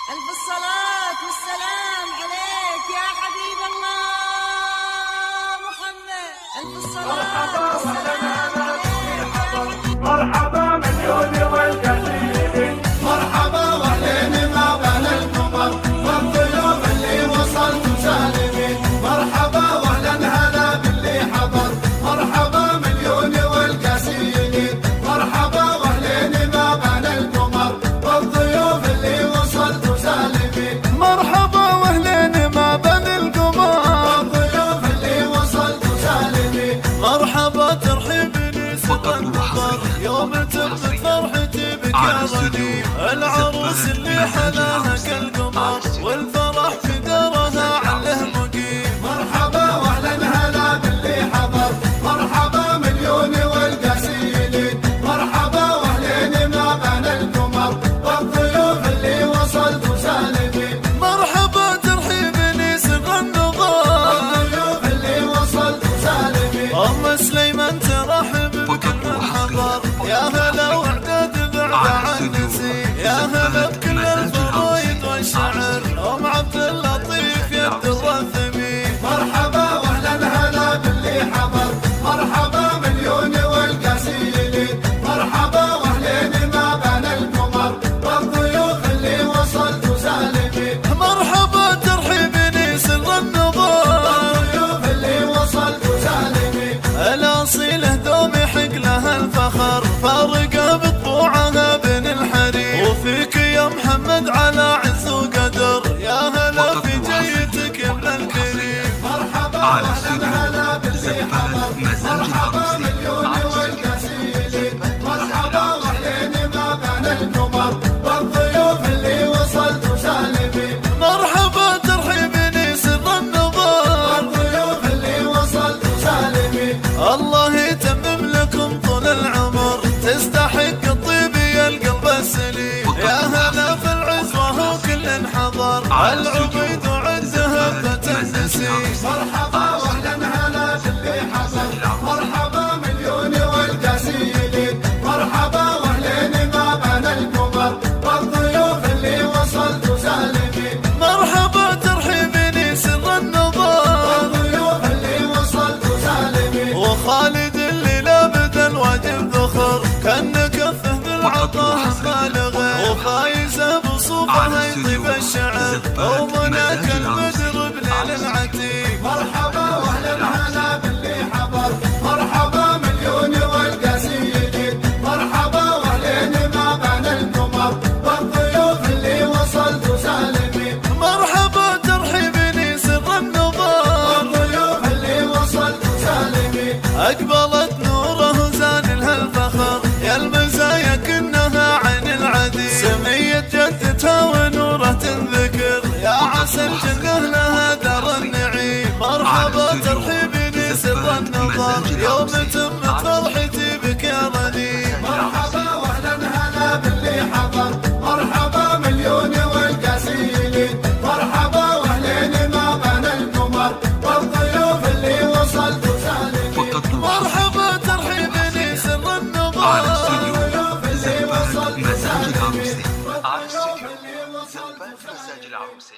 ألف الصلاة والسلام عليك يا حبيب الله محمد. ألف الصلاة والسلام عليك يا حبيب. مرحبا مليون والكثير، مرحبا واهلين ما بين القمر والضيوف اللي وصلتوا سالمين. مرحبا واهلا هلا باللي حضر، مرحبا مليون والكثير. مرحبا واهلين ما بين القمر والضيوف اللي وصلتوا سالمين. مرحبا واهلين ما بين القمر والضيوف اللي وصلتوا سالمين. مرحبا ترحيبني سبق النظر يوم تمت فرحتي بك يا غني. العروس اللي حلاها كالقمر والفرح في دارها عله مقيم. مرحبا واهلا هلا باللي حضر، مرحبا مليون والقسيلين. مرحبا واهلين ما بين القمر والضيوف اللي وصلتوا سالمين. مرحبا ترحيبني سبق النظر والضيوف اللي وصلتوا سالمين. ام سليمان ترحب بكل من حضر، يا هلا وعداد بعد عن نسيم. يا هلا بكل الفرايد والشعر، ام عبد اللطيف يد الرثمين. مرحبا واهلا هلا باللي حضر، مرحبا مليون والقسيلين. مرحبا واهلين ما بين القمر والضيوف اللي وصلتوا سالمين. مرحبا ترحيبني سر النظر والضيوف اللي وصلتوا سالمين. الاصيله دوم يحق لها الفخر، فارقه بطبوعها بين الحريم. وفيك يا محمد على عز وقدر، يا هلا في جيتك يا ابن الكريم. مرحبا واهلا هلا باللي حضر، مرحبا مليون والقسيلين. مرحبا واهلين ما بين القمر والضيوف اللي وصلتوا سالمين. مرحبا ترحيبني سر النظر والضيوف اللي وصلتوا سالمين. الله يتمم لكم طول العمر، تستحق الطيب يا القلب السليم. يا هلا في العزوة وكل حضر، العبيد وعزها بتنسيم. مرحبا واهلا هلا باللي حضر، مرحبا مليون والقسيلين. مرحبا واهلين ما بين القمر والضيوف اللي وصلتوا سالمين. مرحبا ترحيبني سر النظر والضيوف اللي وصلتوا سالمين. وخالد اللي لابد الواجب ذخر، كان كفه بالعطاء بالغه. وفايزه بصوفها يطيب الشعر، ومناك البدر بليل العتيق. مرحبا واهلا هلا باللي حضر، مرحبا مليون والقسيلين. مرحبا واهلين ما بين القمر والضيوف اللي وصلتوا سالمين. مرحبا ترحيبني سر النظر والضيوف اللي وصلتوا سالمين. اقبلت نوره زان لها الفخر، يا المزايا كنها عين العديد. سمية جدتها ونوره تنذكر، يا عسى الجنة لها دار النعيم. مرحبا ترحيبني سر النظر يوم تمت فرحتي بك يا غنيم. مرحبا واهلا هلا باللي حضر، مرحبا مليون والقسيلين. مرحبا واهلين ما بين القمر والضيوف اللي وصلتوا سالمين. مرحبا ترحيبني سر النظر والضيوف اللي وصلتوا سالمين. على الاستوديو مساج العروسة.